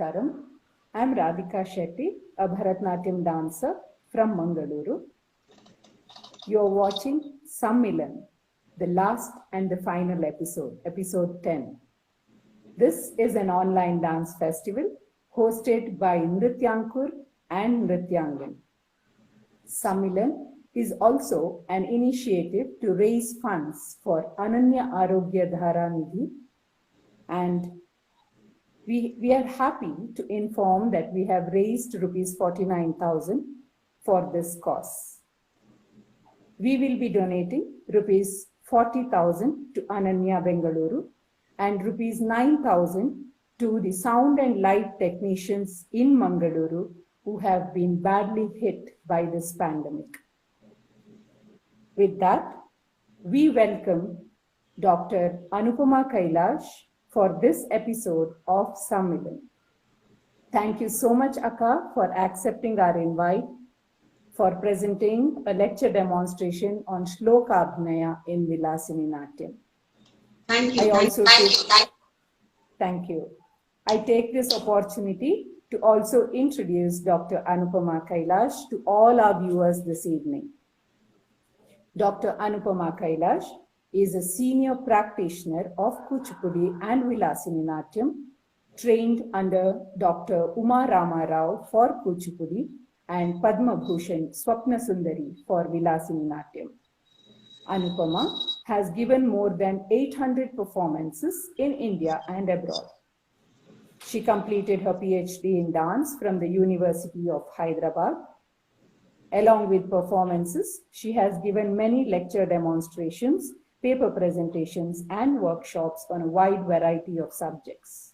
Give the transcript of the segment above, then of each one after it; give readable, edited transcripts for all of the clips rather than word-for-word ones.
Namaskaram. I am Radhika Shetty, a Bharatanatyam dancer from Mangaluru. You are watching Sammilan, the last and the final episode, episode 10. This is an online dance festival hosted by Nrityaankur and Nrityaangan. Sammilan is also an initiative to raise funds for Ananya Arogya Dhara Nidhi, and we are happy to inform that we have raised rupees 49,000 for this cause. We will be donating rupees 40,000 to Ananya Bengaluru and rupees 9,000 to the sound and light technicians in Mangaluru who have been badly hit by this pandemic. With that, we welcome Dr. Anupama Kylash for this episode of Sammilan. Thank you so much, Akka, for accepting our invite for presenting a lecture demonstration on Slokābhinaya in Vilasini Natyam. Thank you. Thank you. I take this opportunity to also introduce Dr. Anupama Kylash to all our viewers this evening. Dr. Anupama Kylash is a senior practitioner of Kuchipudi and Vilasini Natyam, trained under Dr. Rama Rao for Kuchipudi and Padmabhushan Swapnasundari for Vilasini Natyam. Anupama has given more than 800 performances in India and abroad. She completed her Ph.D. in dance from the University of Hyderabad. Along with performances, she has given many lecture demonstrations, paper presentations, and workshops on a wide variety of subjects.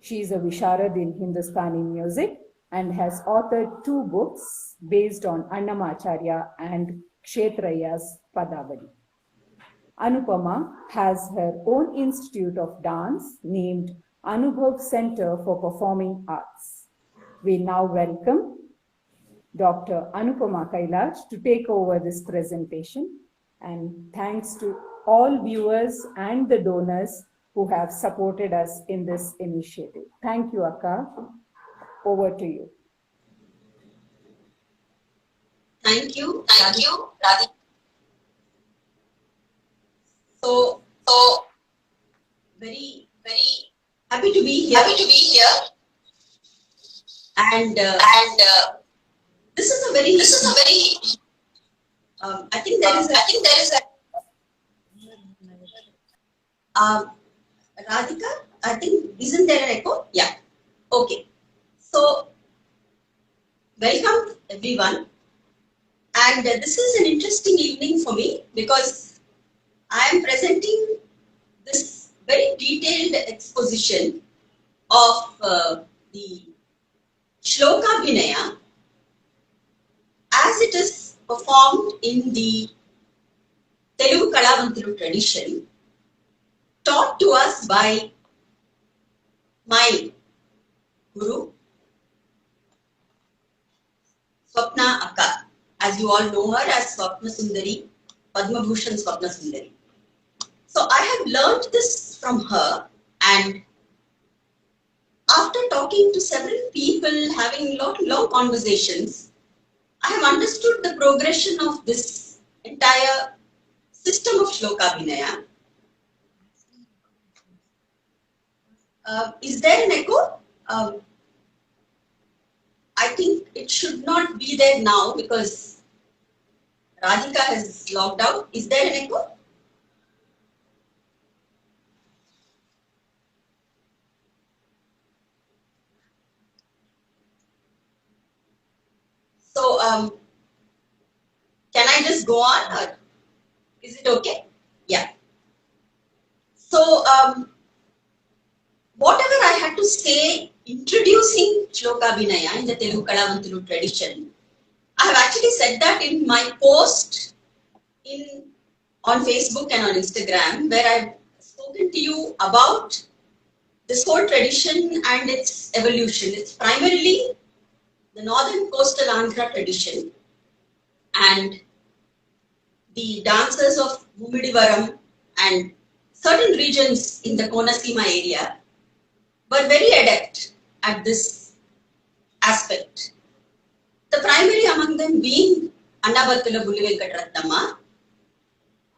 She is a Visharad in Hindustani music and has authored 2 books based on Annamacharya and Kshetraya's Padavali. Anupama has her own institute of dance named Anubhav Center for Performing Arts. We now welcome Dr. Anupama Kylash to take over this presentation, and thanks to all viewers and the donors who have supported us in this initiative. Thank you, Akka. Over to you. Thank you, Radhika. So very happy to be here. And this is a very. I think there is a. Radhika, I think, isn't there an echo? Yeah. Okay. So, welcome everyone. And this is an interesting evening for me because I am presenting this very detailed exposition of the Slokābhinaya as it is performed in the Telugu tradition, taught to us by my guru, Swapna Akka. As you all know her as Swapnasundari, Padmabhushan Swapnasundari. So I have learned this from her, and after talking to several people, having long conversations, I have understood the progression of this entire system of Slokābhinaya. Is there an echo? I think it should not be there now because Radhika has logged out. Is there an echo? So, can I just go on, or is it okay? Yeah. So, whatever I had to say introducing Slokābhinaya in the Telugu tradition, I have actually said that in my post on Facebook and on Instagram, where I've spoken to you about this whole tradition and its evolution. It's primarily the northern coastal Andhra tradition, and the dancers of Mumidivaram and certain regions in the Konaseema area were very adept at this aspect. The primary among them being Annabattula Bullivenkataratnamma,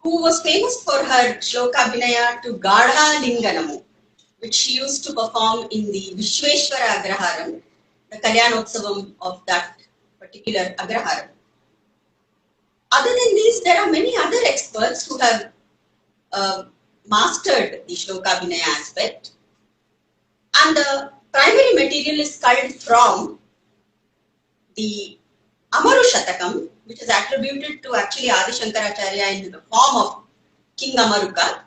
who was famous for her Slokābhinaya to Gadha Linganamu, which she used to perform in the Vishweshwara Agraharam, the Kalyanotsavam of that particular Agraharam. Other than these, there are many other experts who have mastered the Slokābhinaya aspect. And the primary material is culled from the Amaru Shatakam, which is attributed to actually Adi Shankaracharya in the form of King Amaruka.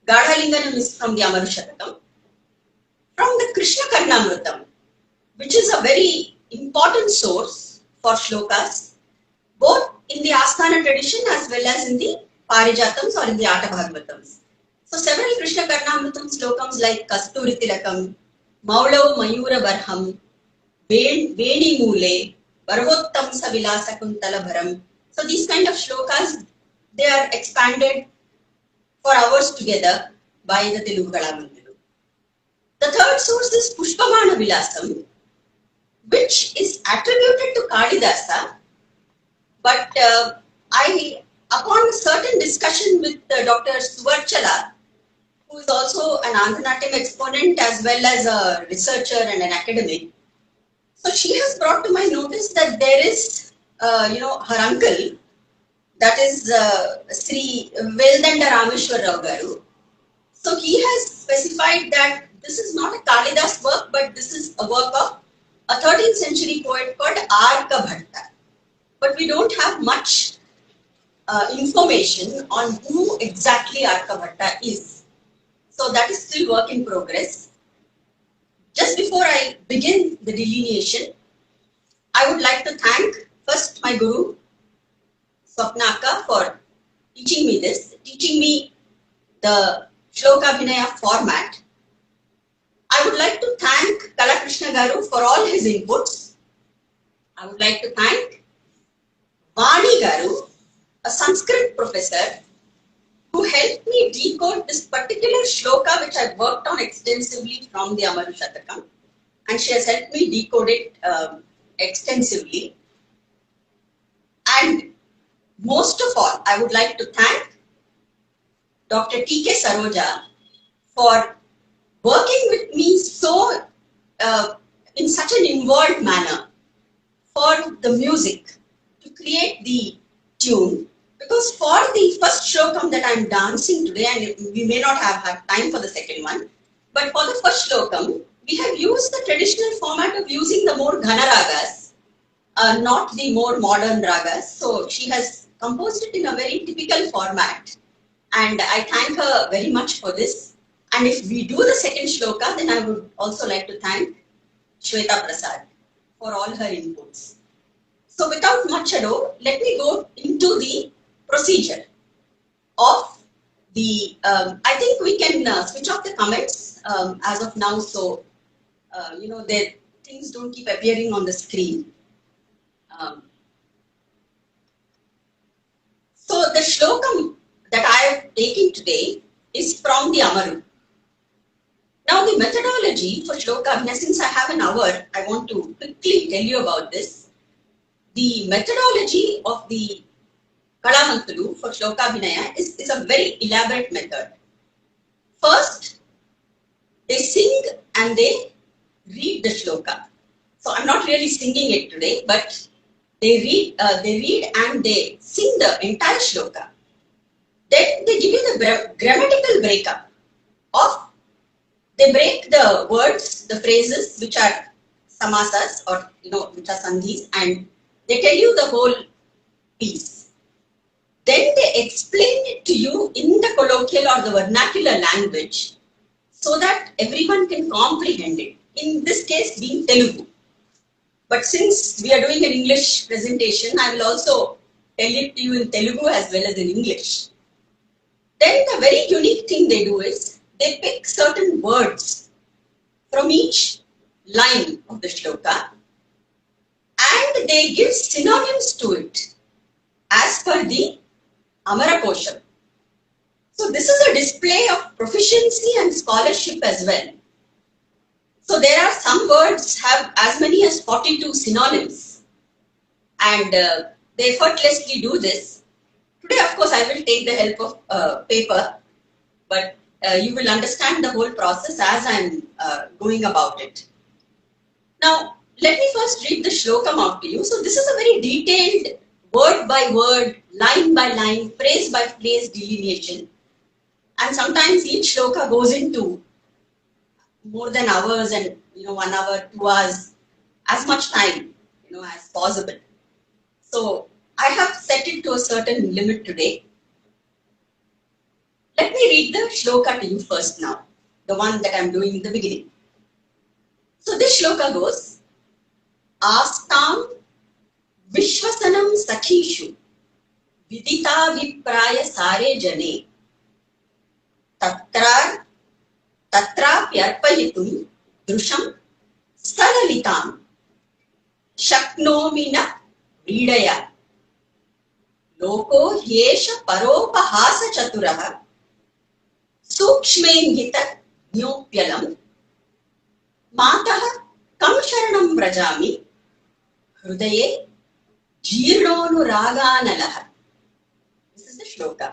Gadhalinganam is from the Amaru Shatakam. From the Krishna Karnamrutam, which is a very important source for shlokas, both in the Asthana tradition as well as in the Parijatams or in the Ata Bhagavatams. So several Krishna Karnamrutam slokams like Kasturi Tilakam, Maulau Mayura Barham, Veni Mule, Varvottamsa Vilasa Kuntala Bharam. So these kind of shlokas, they are expanded for hours together by the Telugu Kalamandiru. The third source is Pushpamana Vilasam, which is attributed to Kalidasa, but upon a certain discussion with Dr. Suvarchala, who is also an Andhanatyam exponent as well as a researcher and an academic, so she has brought to my notice that there is, her uncle, that is Sri Veldanda Rameshwar Rao Garu. So he has specified that this is not a Kalidas work, but this is a work of a 13th century poet called Arka Bhatta. But we don't have much information on who exactly Arka Bhatta is. So that is still work in progress. Just before I begin the delineation, I would like to thank first my Guru, Swapnaka, for teaching me this, teaching me the Slokābhinaya format. I would like to thank Kalakrishna Garu for all his inputs. I would like to thank Vani Garu, a Sanskrit professor, who helped me decode this particular shloka which I worked on extensively from the Amaru Shatakam, and she has helped me decode it extensively. And most of all, I would like to thank Dr. T.K. Saroja for working with me so in such an involved manner for the music to create the tune. Because for the first shlokam that I am dancing today, and we may not have had time for the second one, but for the first shlokam, we have used the traditional format of using the more Ghana ragas, not the more modern ragas. So she has composed it in a very typical format. And I thank her very much for this. And if we do the second shloka, then I would also like to thank Shweta Prasad for all her inputs. So without much ado, let me go into the procedure of the, I think we can switch off the comments as of now, so the things don't keep appearing on the screen. So the shlokam that I have taken today is from the Amaru. Now the methodology for Slokābhinaya, since I have an hour, I want to quickly tell you about this. The methodology of the Kalamantulu for Slokābhinaya is a very elaborate method. First, they sing and they read the shloka. So I'm not really singing it today, but they read and they sing the entire shloka. Then they give you the grammatical breakup of, they break the words, the phrases which are samasas or which are sandhis, and they tell you the whole piece. Then they explain it to you in the colloquial or the vernacular language so that everyone can comprehend it. In this case being Telugu. But since we are doing an English presentation, I will also tell it to you in Telugu as well as in English. Then the very unique thing they do is, they pick certain words from each line of the shloka and they give synonyms to it as per the Amara Kosham. So this is a display of proficiency and scholarship as well. So there are some words have as many as 42 synonyms, and they effortlessly do this. Today, of course, I will take the help of paper, but you will understand the whole process as I am going about it. Now, let me first read the shlokam out to you. So this is a very detailed word by word, line by line, phrase by phrase delineation. And sometimes each shloka goes into more than hours and 1 hour, 2 hours, as much time as possible. So I have set it to a certain limit today. Let me read the shloka to you first now, the one that I am doing in the beginning. So this shloka goes, Astam Vishwasanam Sakhishu Vidita Vipraya Sare Jane Tatrapyarpayitum Drusham Salalitam Shaknomina Vidaya Loko Hyesha Paropahasa Chaturaha Sukshmengita Nyopyalam Mataha Kam Sharanam Brajami Hrudaye Jirnonu Raganalaha. This is the shloka.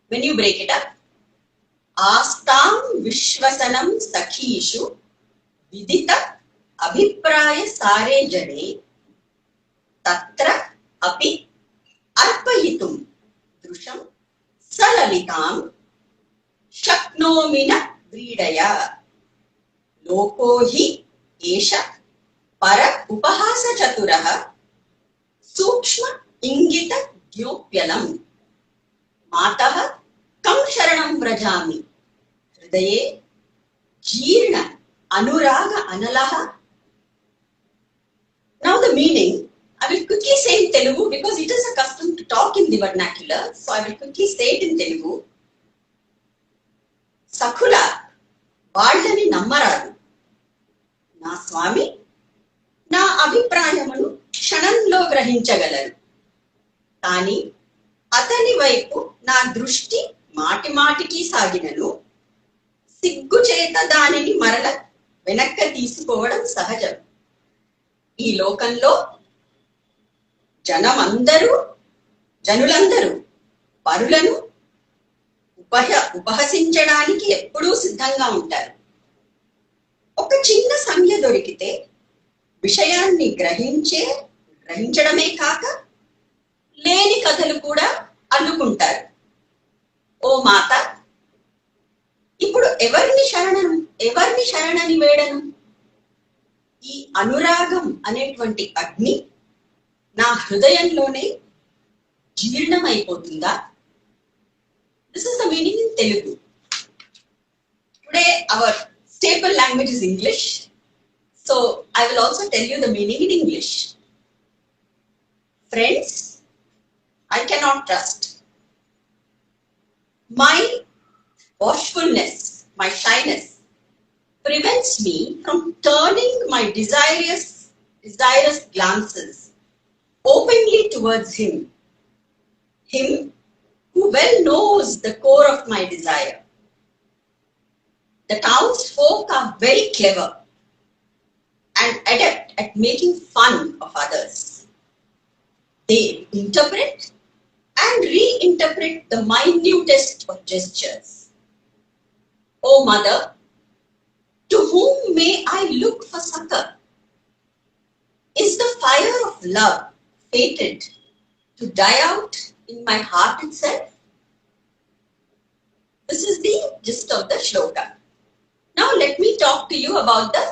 When you break it up, Astam Vishwasanam Sakhishu Vidita Abhipraya Sare Jane Tatra Api Arpayitum Drusham Salalitam Shaknomina Vidaya Loko Hi Esha Para Upahasa Chaturaha Sukshma Ingita Gyopyalam Mataha Kam Sharanam Brajami Hridaye Jirna Anuraga Analaha. Now the meaning, I will quickly say in Telugu because it is a custom to talk in the vernacular. So I will quickly say it in Telugu. Sakula Vallani Nammaradu Na Swami Na Abhiprayamanu Kshananlo Grahinchagalaru Kani Atani Vaipu Na Drushti మాటి మాటికి సాగినను సిగ్గు చేత దానిని మరల వెనక్క తీసుకోవడం సహజం. ఈ లోకంలో జనులందరూ పరులను ఉపహసించడానికి ఎప్పుడూ సిద్ధంగా ఉంటారు. ఒక చిన్న సంజ్ఞ దొరికితే విషయాన్ని గ్రహించడమే కాక లేని కథలు కూడా అల్లుకుంటారు. ఓ మాత, ఇప్పుడు ఎవరిని శరణని వేడను? ఈ అనురాగం అనేటువంటి అగ్ని నా హృదయంలోనే జీర్ణమైపోతుందా? This is the meaning in Telugu. Today our staple language is English, so I will also tell you the meaning in English. Friends, I cannot trust. My bashfulness, my shyness prevents me from turning my desirous glances openly towards him who well knows the core of my desire. The townsfolk are very clever and adept at making fun of others. They interpret and reinterpret the minutest of gestures. O mother, to whom may I look for succor? Is the fire of love fated to die out in my heart itself? This is the gist of the shloka. Now let me talk to you about the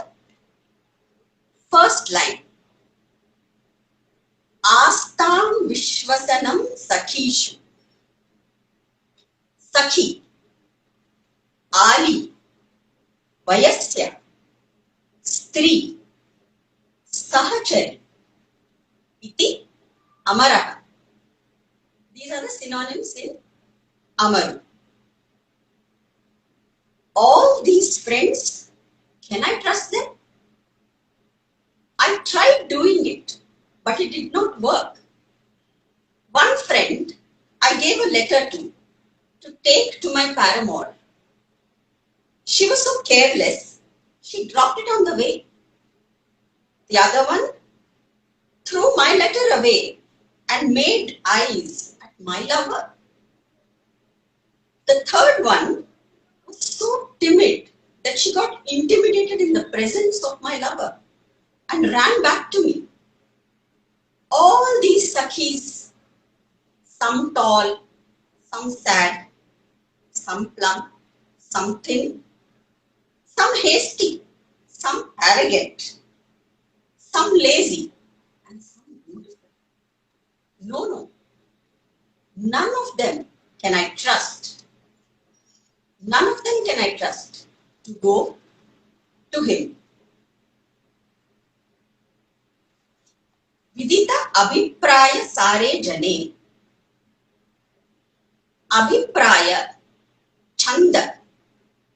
first line. Astam Vishwasanam Sakhishu. Sakhi, Ali, Vayasya, Stri, Sahachari, Iti, Amaraha. These are the synonyms in Amaru. All these friends, can I trust them? I tried doing it, but it did not work. One friend I gave a letter to take to my paramour. She was so careless she dropped it on the way. The other one threw my letter away and made eyes at my lover. The third one was so timid that she got intimidated in the presence of my lover and ran back to me. All these Sakhis, some tall, some sad, some plump, some thin, some hasty, some arrogant, some lazy, and some beautiful. No, none of them can I trust. None of them can I trust to go to him. Vidita abhipraya sare jane. Abhipraya, chanda,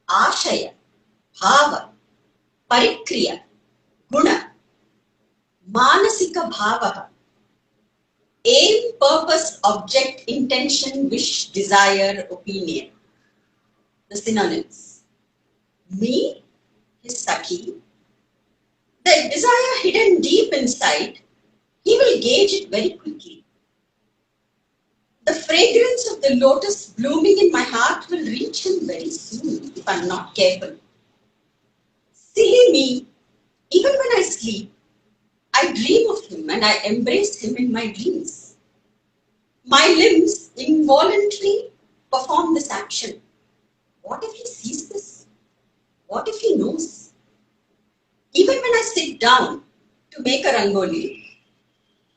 ashaya, bhava, parikriya, guna, manasika bhava, aim, purpose, object, intention, wish, desire, opinion. The synonyms. Me, his Sakhi, the desire hidden deep inside, he will gauge it very quickly. The fragrance of the lotus blooming in my heart will reach him very soon if I am not careful. Silly me, even when I sleep, I dream of him and I embrace him in my dreams. My limbs involuntarily perform this action. What if he sees this? What if he knows? Even when I sit down to make a rangoli,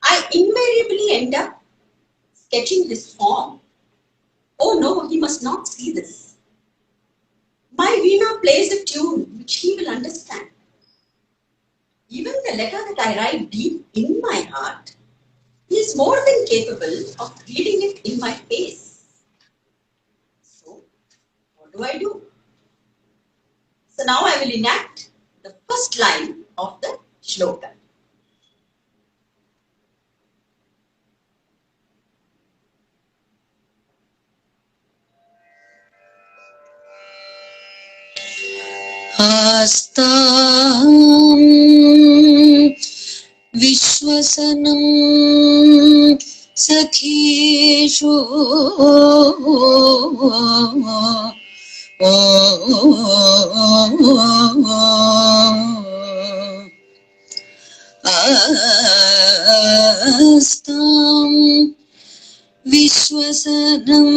I invariably end up sketching his form. Oh no, he must not see this. My veena plays a tune which he will understand. Even the letter that I write deep in my heart, he is more than capable of reading it in my face. So, what do I do? So now I will enact the first line of the shloka. Astam Vishwasanam Sakhishu Astam Vishwasanam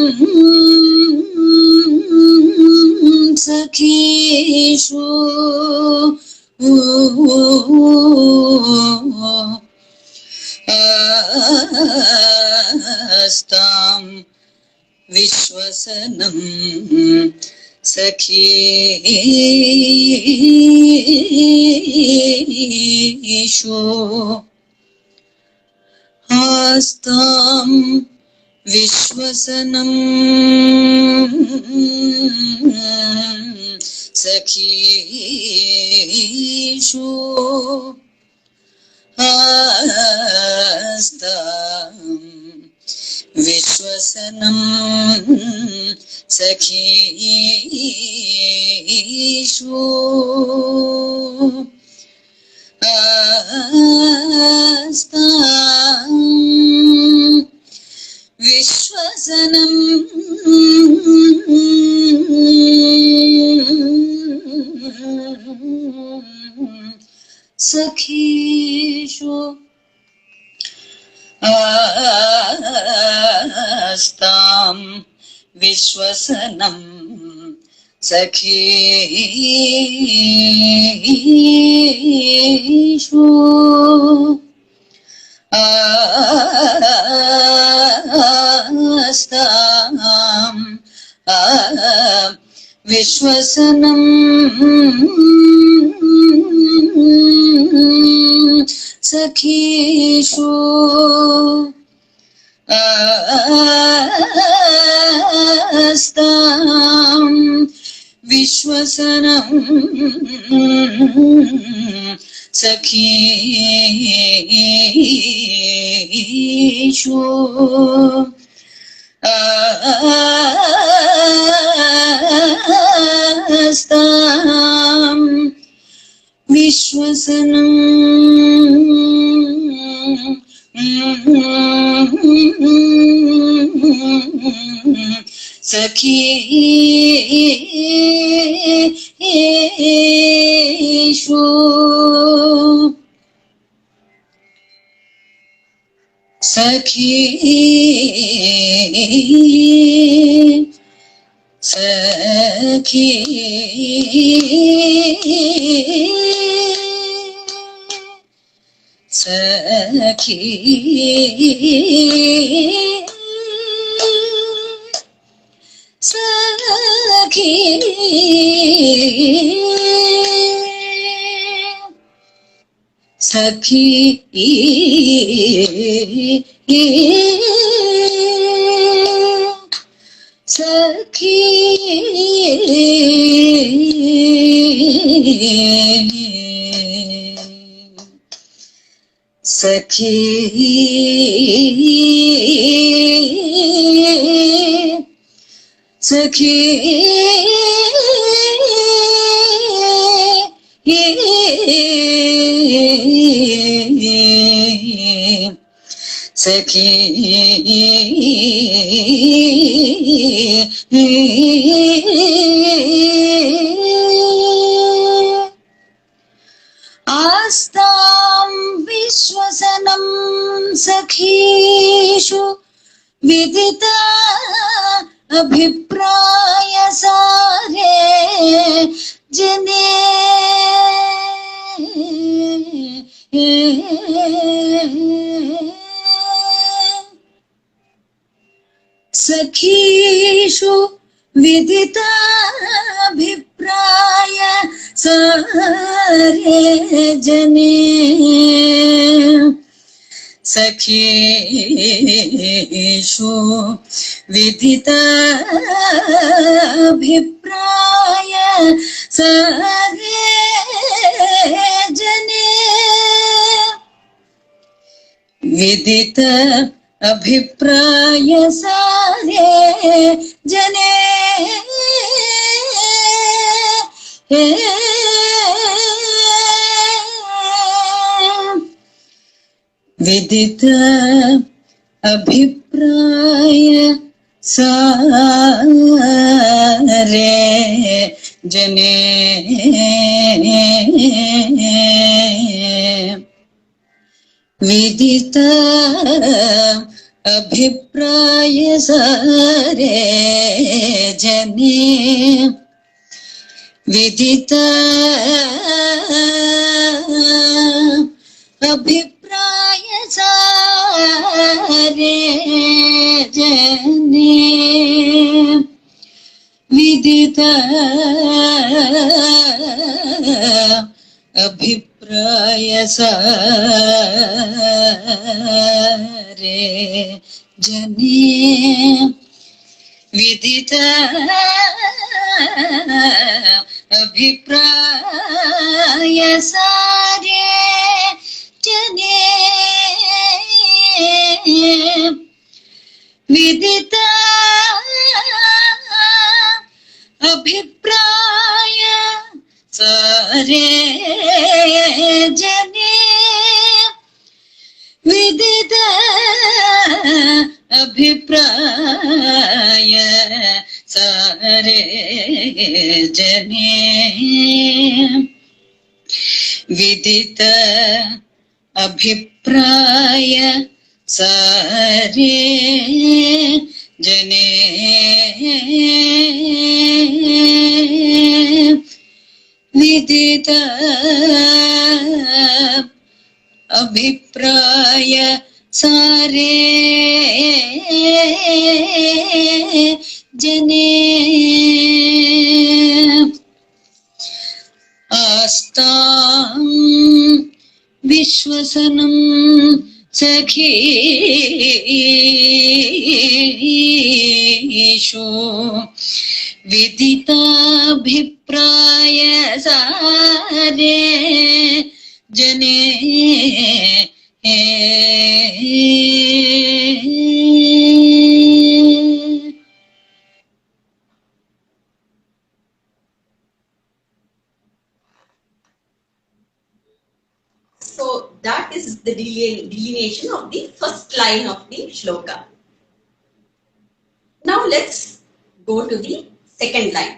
Sakhishu Astam Vishwasanam Sakhishu Astam Vishwasanam Sakhishu Astam Vishwasanam Sakhishu Astam Vishwasanam Sakhishu Astam Vishwasanam Sakhishu Astam Vishwasanam Sakhishu Astam Vishwasanam Sakhishu Astam सखीषु सखी सखी सखी सखी सखी सखी सखी सखी सखी आस्तां विश्वसनं सखीषु विदिता अभिप्राय सारे जने सखीषु विदिताभिप्राय सारे जने सखीषु विदिताभिप्राय सारे जने विदित अभिप्राय सारे जने विदित अभिप्राय सारे जने विदित अभिप्राय सारे जने विदित अभिप्राय सारे जने विदित अभिप्राय सारे जने विदित अभिप्राय सारे जने विदित अभिप्राय सारे जने विदित अभिप्राय सारे जने विदित अभिप्राय सारे जने विदित अभिप्राय सारे जने आस्तां विश्वसनं सखीषु विदिताभिप्राय सारे जने So that is the delineation of the first line of the shloka. Now let's go to the second line.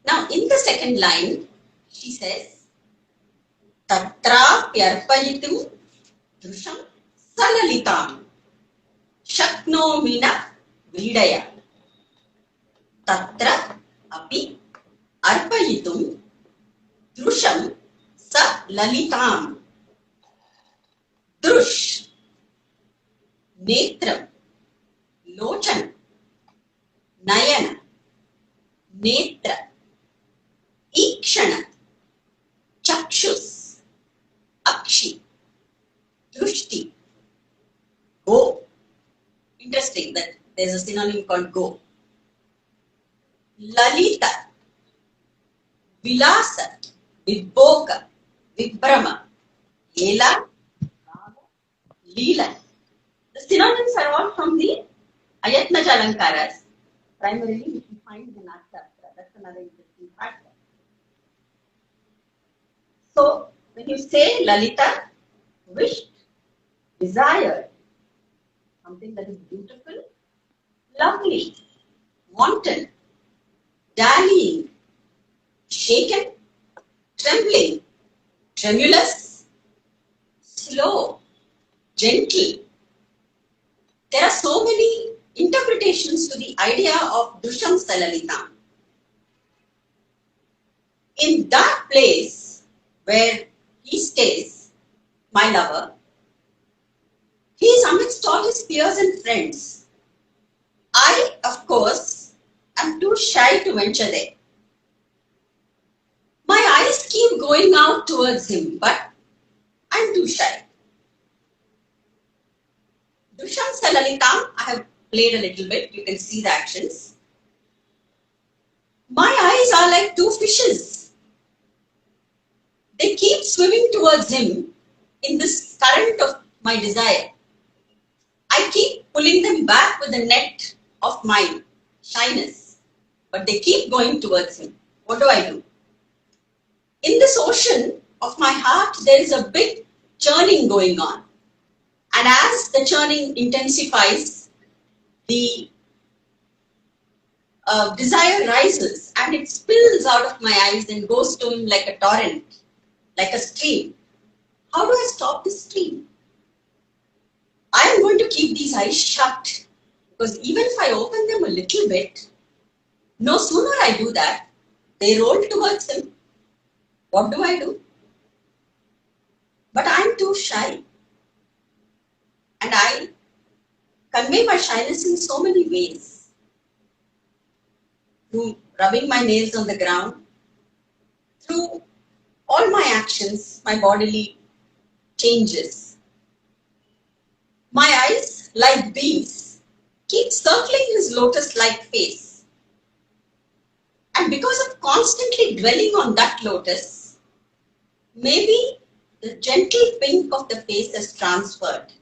Now, in the second line, she says, Tatra pyarpayitum drusham salalitam shaknomina vidaya. Tatra api arpayitum drusham salalitam. Drush, netram, lochan, nayana, netra, ikshana, chakshus, akshi, drushti, go. Interesting that there's a synonym called go. Lalita, vilasa, vibhoga, vibrama, lela, leela. The synonyms are all from the Ayatmaja Alankaras, primarily which we find in Natyastra. That's another interesting part. So, when you say Lalita, wished, desired, something that is beautiful, lovely, wanton, dallying, shaken, trembling, tremulous, slow, gentle. There are so many interpretations to the idea of Drusham Salalitam. In that place where he stays, my lover, he is amidst all his peers and friends. I, of course, am too shy to venture there. My eyes keep going out towards him, but I'm too shy. Drusham Salalitam, I have played a little bit. You can see the actions. My eyes are like two fishes. They keep swimming towards him in this current of my desire. I keep pulling them back with the net of my shyness, but they keep going towards him. What do I do? In this ocean of my heart, there is a big churning going on. And as the churning intensifies, the desire rises and it spills out of my eyes and goes to him like a torrent, like a stream. How do I stop this stream? I am going to keep these eyes shut, because even if I open them a little bit, no sooner I do that, they roll towards him. What do I do? But I am too shy. And I convey my shyness in so many ways. Through rubbing my nails on the ground, through all my actions, my bodily changes. My eyes, like bees, keep circling his lotus-like face. And because of constantly dwelling on that lotus, maybe the gentle pink of the face has transferred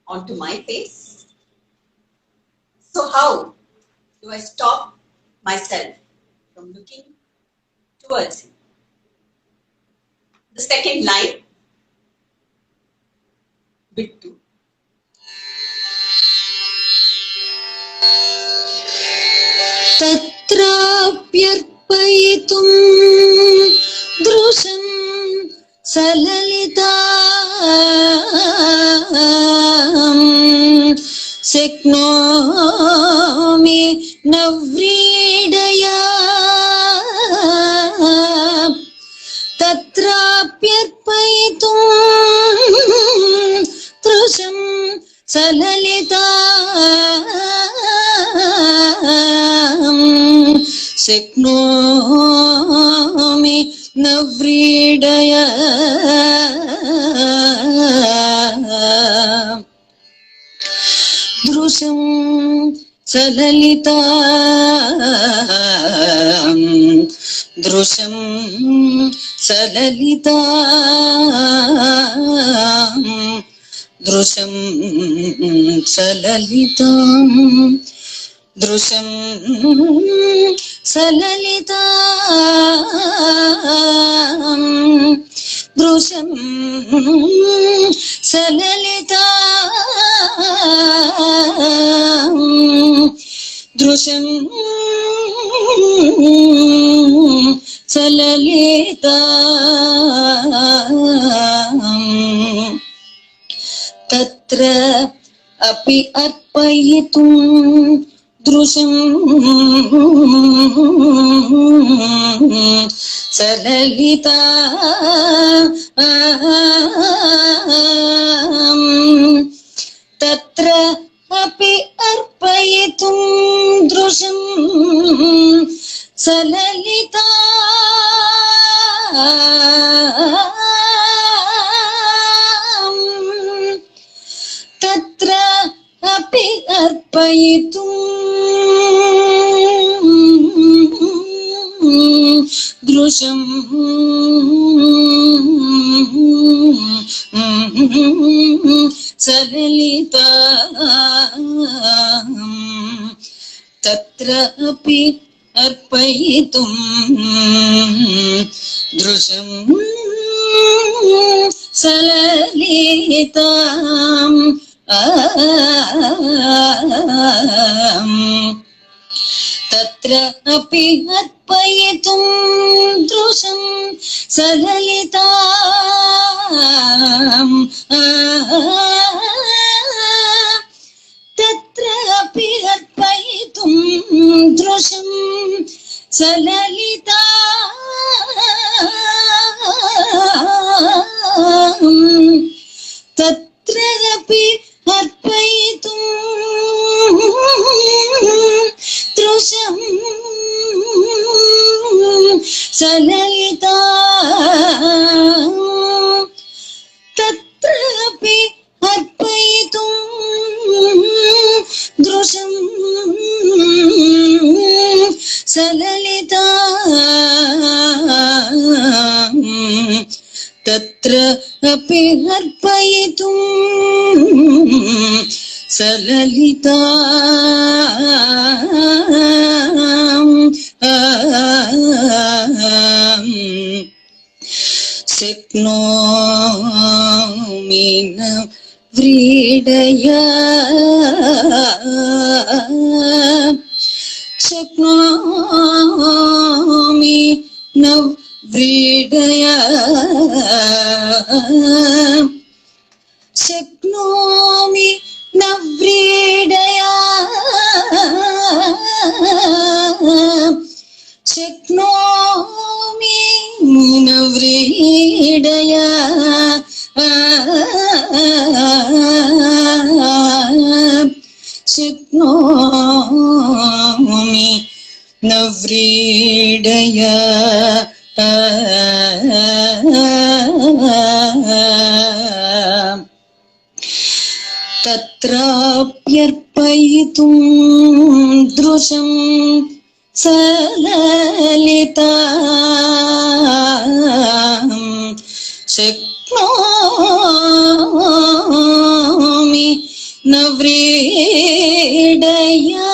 onto my face. So how do I stop myself from looking towards him? The second line, bit 2. Tatrapyarpayitum drusham salalitam seknomi navridaya. Tatrapyarpayitum drusham salalitam seknomi navridaya. Drusham salalitam drusham salalitam drusham salalitam drusham salalitam drusham salalitam दृशं सललिता तत्र अपि अर्पयितुं दृशं सललिता तत्र अपि अर्पयितुं दृशं सललिता तत्र अपि अर्पयितुं दृशं सललिता तत्र अपि अर्पयितुं दृशं सललिता तत्र अपि अर्पयितुं दृशं सललिता तत्र अपि अर्पयितुं दृशं सललिता तत्र अपि अर्पयितुं दृशं सललिता तत्र अपि अर्पयितुं दृशं सललिता तत्र अपि अर्पयितुं सललिता शक्नोमि न व्रीडया शक्नोमि न व्रीडया शक्नोमि न व्रीडया शक्नोमि न व्रीडया शक्नोमि न व्रीडया तत्राप्यर्पयितुं दृशं सललिता शक्नोमि न व्रीडया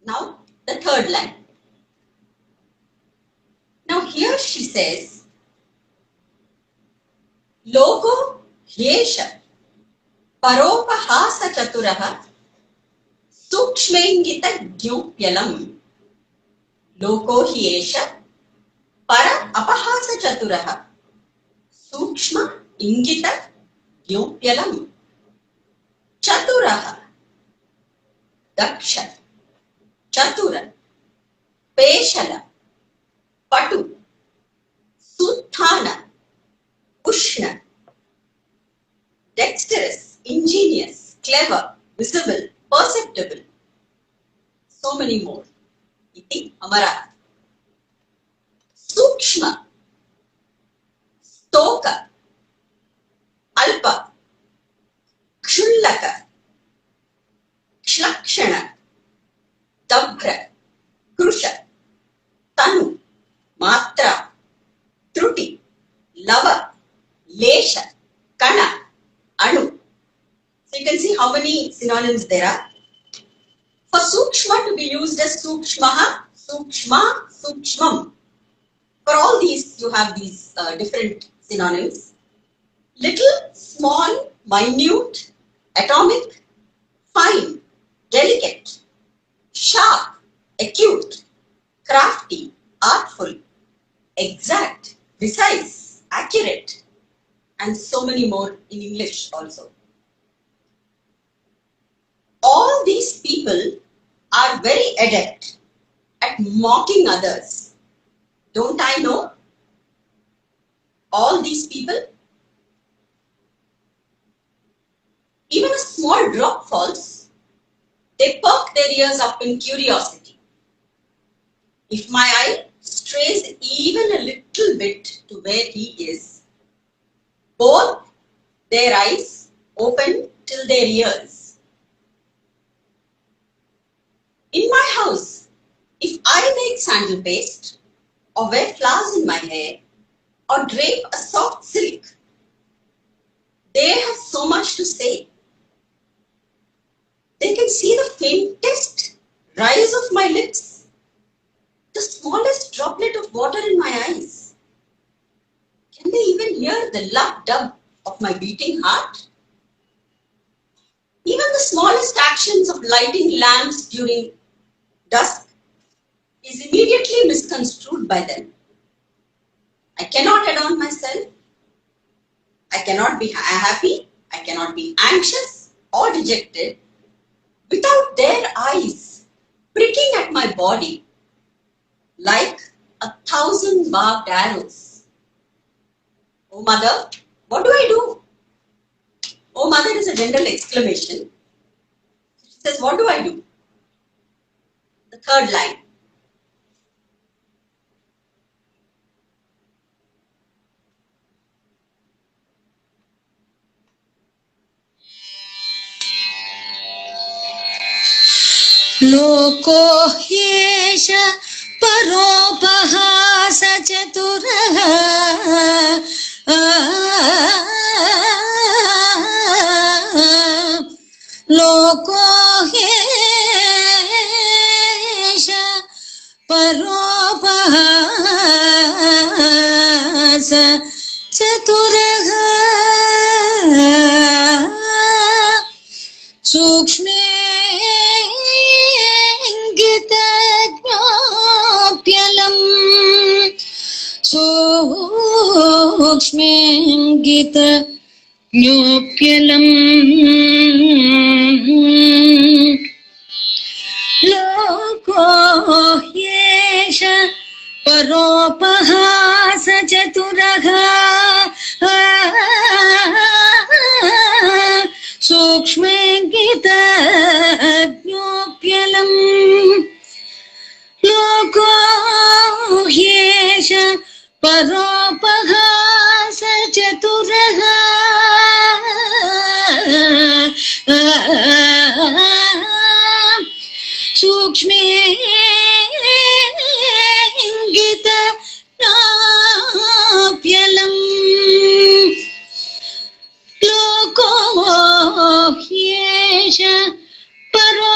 Now, the third line. Now, here she says, Loko hyesha paropahasa chaturaha sukshmengita gyupyalam. Loko hyesha para apahasa chaturaha sukshma ingita gyupyalam. Chaturaha daksha Chatura, Peshala, Patu, Suthana, Ushna, dexterous, ingenious, clever, visible, perceptible. So many more. Iti Amara. Sukshma, Stoka, Alpa, Kshullaka, Kshlakshana, Dabhra, Krusha, Tanu, Matra, Truti, Lava, Lesha, Kana, Anu. So you can see how many synonyms there are. For Sukshma to be used as Sukshmaha, Sukshma, Sukshmam. For all these, you have these different synonyms. Little, small, minute, atomic, fine, delicate, sharp, acute, crafty, artful, exact, precise, accurate, and so many more in English also. All these people are very adept at mocking others. Don't I know? All these people, even a small drop falls, they perk their ears up in curiosity. If my eye strays even a little bit to where he is, both their eyes open till their ears. In my house, if I make sandal paste, or wear flowers in my hair, or drape a soft silk, they have so much to say. They can see the faintest rise of my lips, the smallest droplet of water in my eyes. Can they even hear the lub-dub of my beating heart? Even the smallest actions of lighting lamps during dusk is immediately misconstrued by them. I cannot adorn myself. I cannot be happy. I cannot be anxious or dejected without their eyes pricking at my body like 1,000 barbed arrows. Oh mother, what do I do? Oh mother is a general exclamation. She says, what do I do? The third line. लोको ह्येष परोपहास चतुरः लोको ह्येष परोपहास चतुरः सूक्ष्मे सूक्ष्मेऽङ्गित ज्ञोप्यलम् लोको ह्येष परोपहास चतुरः सूक्ष्मेऽङ्गित ज्ञोप्यलम् लोको ह्येष परोपहास चतुरः सूक्ष्मेऽङ्गित ज्ञोप्यलम् लोको ह्येष परोपहास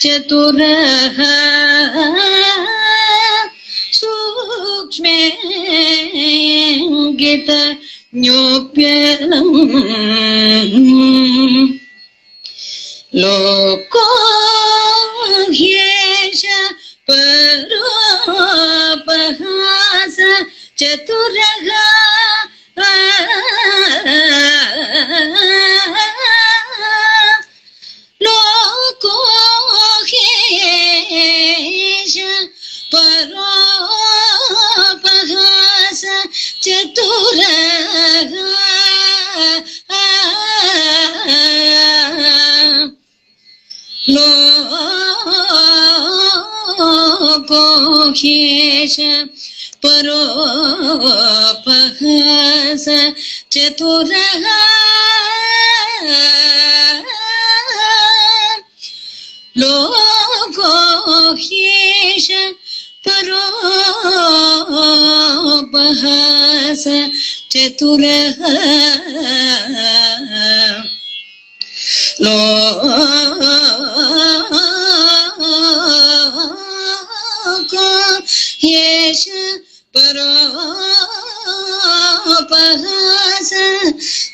चतुरः सूक्ष्मेऽङ्गित ज्ञोप्यलम् लोको ह्येष परोपहास चतुरः लोको ह्येष परोपहास चतुरः लोको ह्येष परोपहास चतुरः लोको ह्येष परोपहास चतुरः लोको परोपहास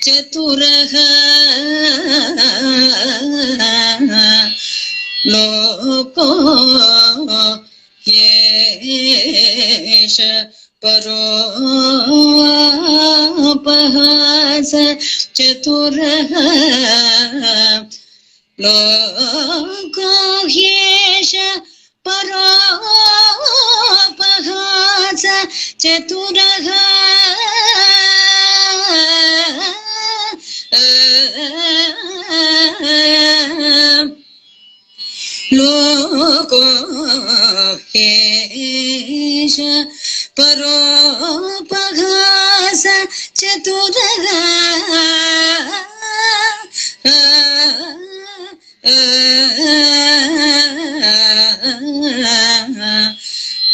चतुरः लोको येष परोपहास चतुरः लोको ह्येष परोपहास चतुरः लोको ह्येष परोपहास चतुरः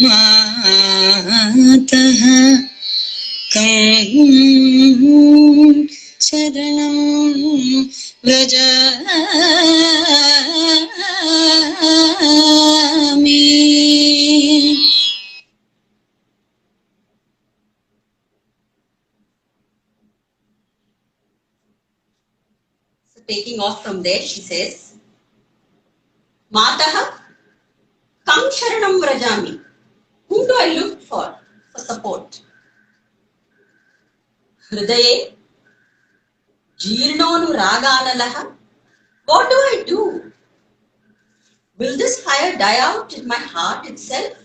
मातः कं शरणं व्रजामि. So taking off from there, she says, Mataha Kam Sharanam Vrajami. Whom do I look for support? Hridaye Jeernonu Raganalaha. What do I do? Will this fire die out in my heart itself?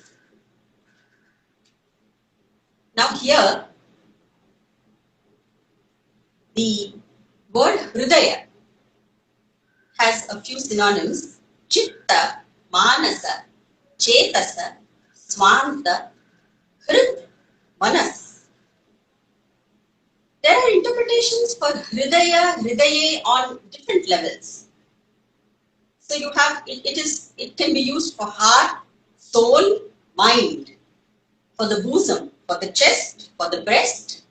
Now here, the word Hridaya has a few synonyms: Chitta, Manasa, Chetasa, Swanta, Hrid, Manas. There are interpretations for Hridaya, Hridaye on different levels. So you have, it can be used for heart, soul, mind, for the bosom, for the chest, for the breast,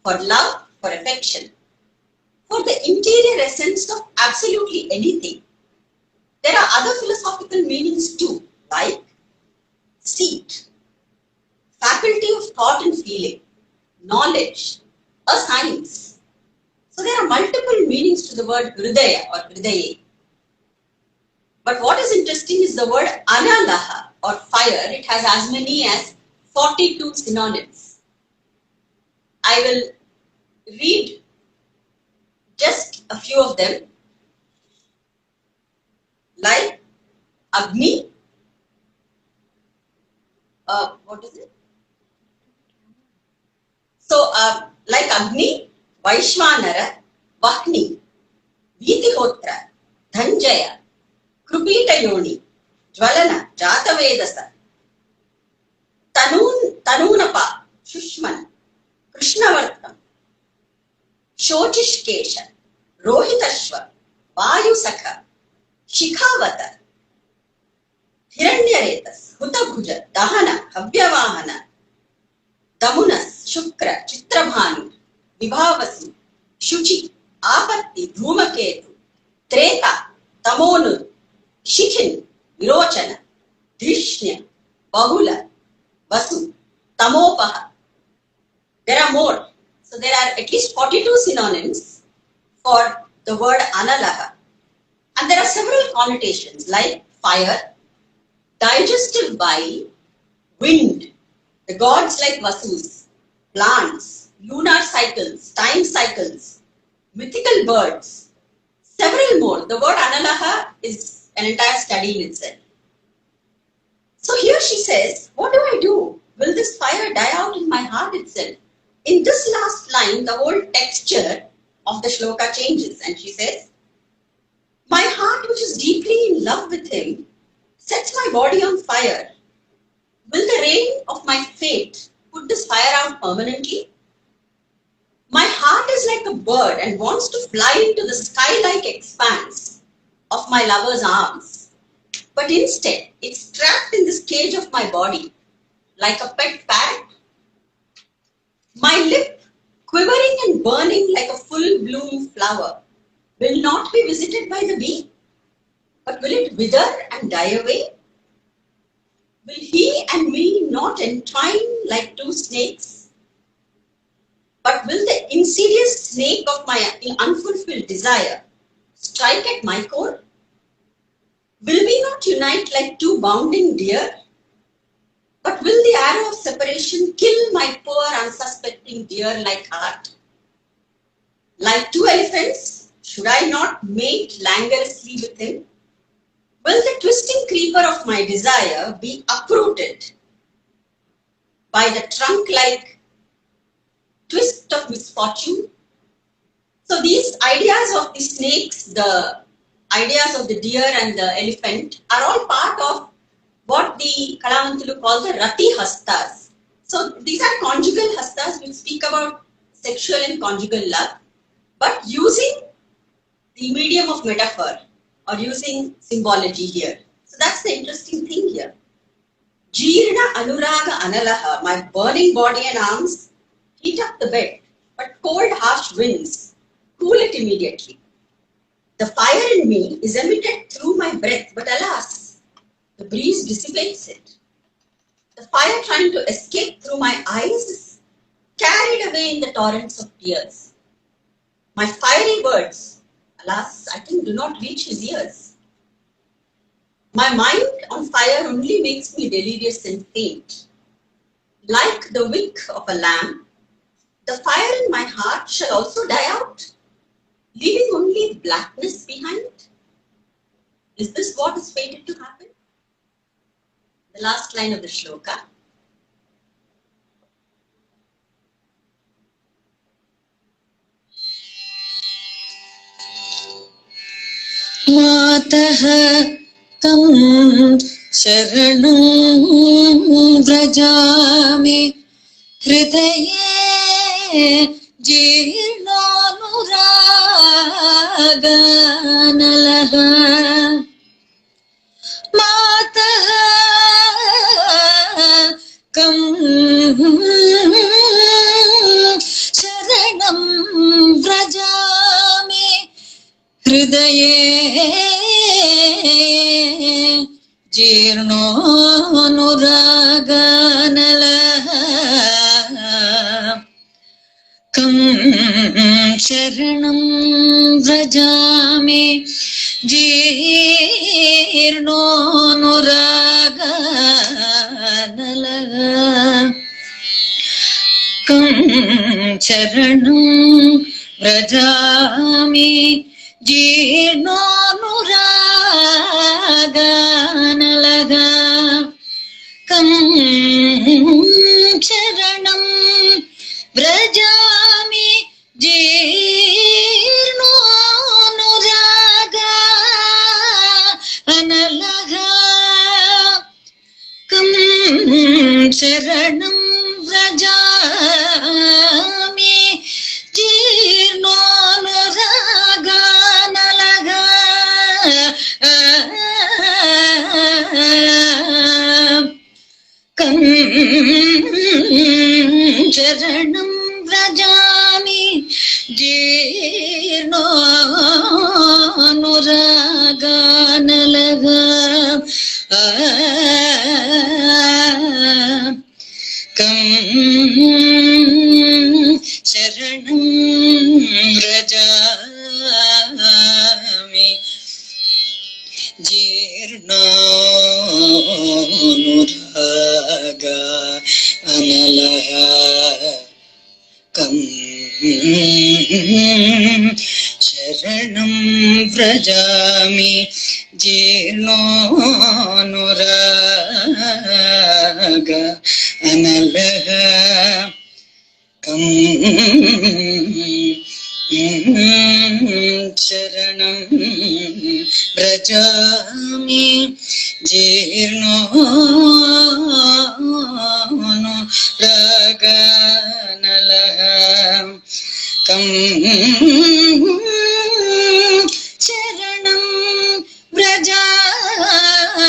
for love, for affection, for the interior essence of absolutely anything. There are other philosophical meanings too, like seat, faculty of thought and feeling, knowledge, a science. So there are multiple meanings to the word Hridaya or Hridaye. But what is interesting is the word Analaha or fire. It has as many as 42 synonyms. I will read just a few of them, like Agni. What is it? So, like Agni, Vaishvanara, Vahni, Vitihotra, Dhanjaya, Krupita Yoni, Jvalana, Jatavedasa, Tanunapa, Shushman, Krishnavartam, Shochishkesha, Rohitashva, Vayusakha, Shikhavata, Hiranyaretas, Hutabhuja, Dahana, Havyavahana, Damunas, Shukra, Chitrabhanu, Vibhavasu, Shuchi, Apatti, Dhumaketu, Treta, Tamonu, Shikhin, Virochana, Drishnya, Bahula, Vasu, Tamopaha. There are more. So there are at least 42 synonyms for the word Analaha. And there are several connotations like fire, digestive bile, wind, the gods like Vasus, plants, lunar cycles, time cycles, mythical birds, several more. The word Analaha is an entire study in itself. So here she says, what do I do? Will this fire die out in my heart itself? In this last line, the whole texture of the shloka changes, and she says, my heart, which is deeply in love with him, sets my body on fire. Will the rain of my fate put this fire out permanently? My heart is like a bird and wants to fly into the sky-like expanse of my lover's arms. But instead, it's trapped in this cage of my body, like a pet parrot. My lip, quivering and burning like a full-bloom flower, will not be visited by the bee, but will it wither and die away? Will he and me not entwine like two snakes? But will the insidious snake of my unfulfilled desire strike at my core? Will we not unite like two bounding deer? But will the arrow of separation kill my poor unsuspecting deer-like heart? Like two elephants, should I not mate languorously with him? Will the twisting creeper of my desire be uprooted by the trunk-like twist of misfortune? So these ideas of the snakes, the ideas of the deer and the elephant are all part of what the Kalavanthulu call the Rati Hastas. So these are conjugal hastas which speak about sexual and conjugal love, but using the medium of metaphor or using symbology here. So that's the interesting thing here. Jeerna Anuraga Analaha, my burning body and arms heat up the bed, but cold harsh winds cool it immediately. The fire in me is emitted through my breath, but alas, the breeze dissipates it. The fire trying to escape through my eyes is carried away in the torrents of tears. My fiery words, alas, I think do not reach his ears. My mind on fire only makes me delirious and faint. Like the wick of a lamp, the fire in my heart shall also die out, leaving only blackness behind. Is this what is fated to happen? The last line of the shloka. Mataha kam sharanam vrajami hridaye jirnanuraganalaha. Mataha kam sharanam vrajami hridaye jirnanuraganalaha. Kam sharanam vrajami jirnanuraganalaha. Kam sharanam vrajami jirnanuraganalaha. Kam sharanam vrajami jirnanuraganalaha. Kam sharanam vrajami jirnanuraganalaha. Kam sharanam vrajami jirnanuraganalaha. Kam sharanam vrajami jirnanuraganalaha. Kam sharanam vrajami jirnanuraganalaha. Kam sharanam vrajami jirnanuraganalaha. Kam sharanam vrajami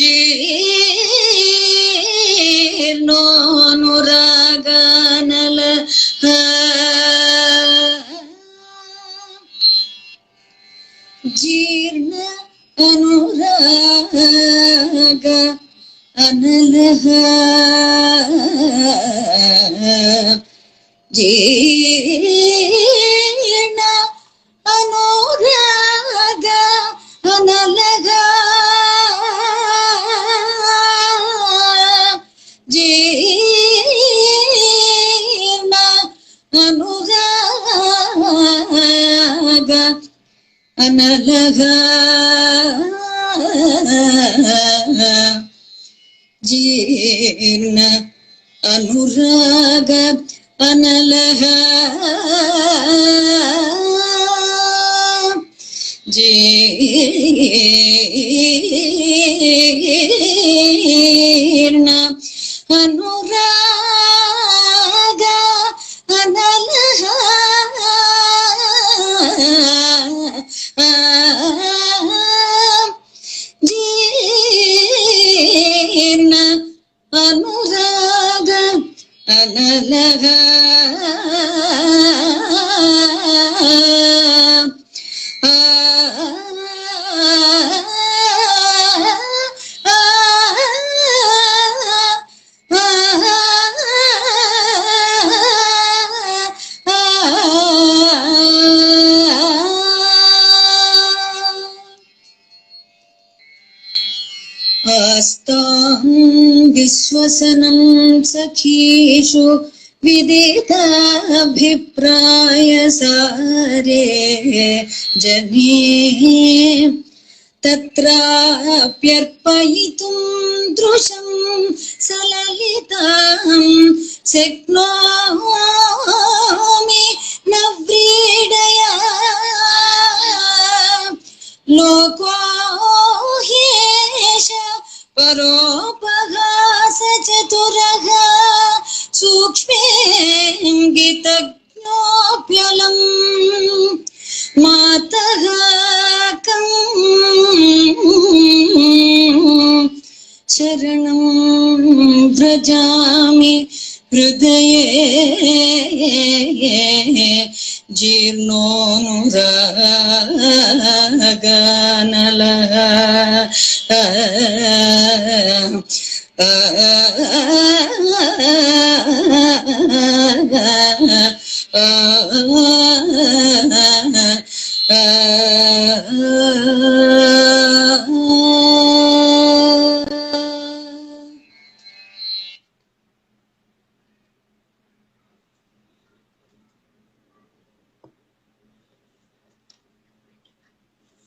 jirnanuraganalaha. Analaha Jeena Anuraga Analaga Jeena Anuraga Analaga Jeena Anuraga Analaha Jeena Anuraga Analaha Jeena Anuraga Analaga Astam Viswasanam Sakhishu Vidita Bhipraya Sare Jane Tatra Pyarpayitum Drusham Salalitam Seknomi Navridaya Loko Hesha Paropahasa Chaturaha Sukshmengitagnyopyalam Mataha Kam Sharanam Vrajami Hridaye Jirnonuraganalaha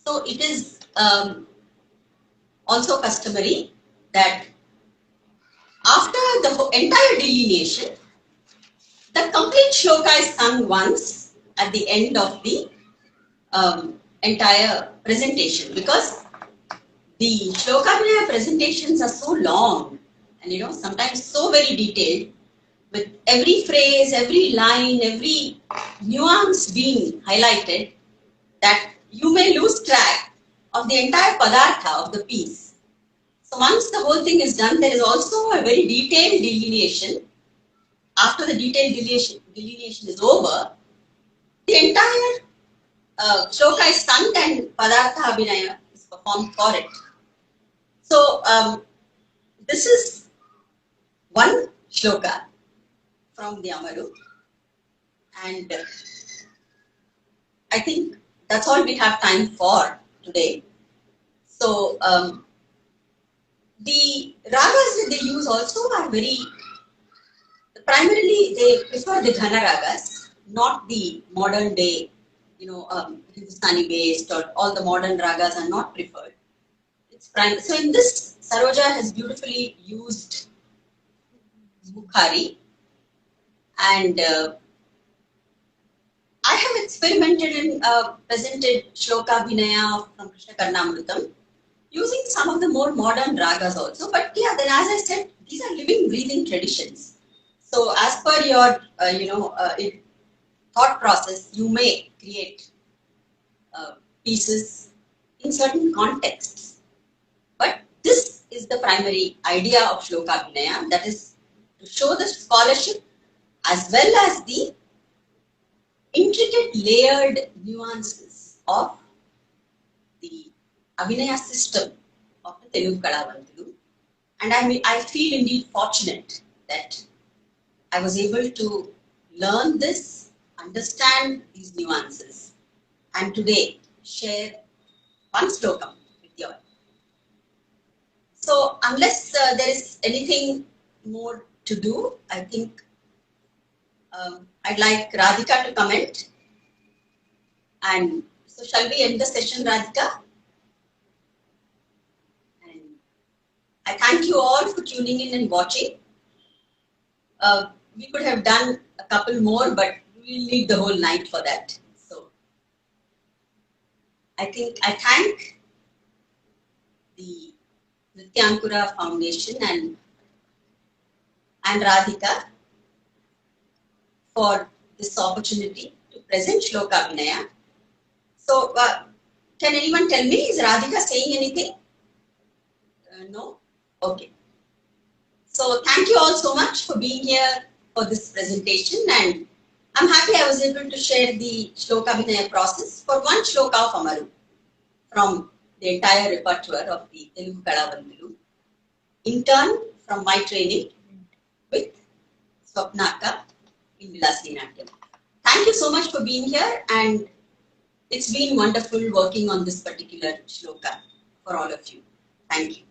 So it is also customary that after the entire delineation, the complete shloka is sung once at the end of the entire presentation, because the Slokābhinaya presentations are so long and sometimes so very detailed, with every phrase, every line, every nuance being highlighted, that you may lose track of the entire padartha of the piece. So once the whole thing is done, there is also a very detailed delineation. After the detailed delineation is over, the entire shloka is sung and padartha abhinaya is performed for it. So this is one shloka from the Amaru, and I think that's all we have time for today. So the ragas that they use also are primarily they prefer the Ghana ragas, not the modern day, Hindustani based, or all the modern ragas are not preferred. It's primary. So in this, Saroja has beautifully used Bukhari, and I have experimented and presented Slokābhinaya from Krishna Karnamrutam using some of the more modern ragas also. But yeah, then as I said, these are living, breathing traditions. So as per your, thought process, you may create pieces in certain contexts. But this is the primary idea of Slokābhinaya, that is to show the scholarship as well as the intricate layered nuances of the Abhinaya system of the Telugu Kalavantudu. And I feel indeed fortunate that I was able to learn this, understand these nuances, and today share one slokam with you all. So unless there is anything more to do, I think I'd like Radhika to comment. And so shall we end the session, Radhika? And I thank you all for tuning in and watching. We could have done a couple more, but we'll need the whole night for that. So I think I thank the Nrityaankura Foundation and Radhika for this opportunity to present Slokābhinaya. So can anyone tell me, is Radhika saying anything? No? Okay. So thank you all so much for being here for this presentation, and I'm happy I was able to share the Slokābhinaya process for one shloka of Amaru from the entire repertoire of the Telugu Kalavantilu, in turn from my training with Swapnaka in Vilasini Natyam. Thank you so much for being here, and it's been wonderful working on this particular shloka for all of you. Thank you.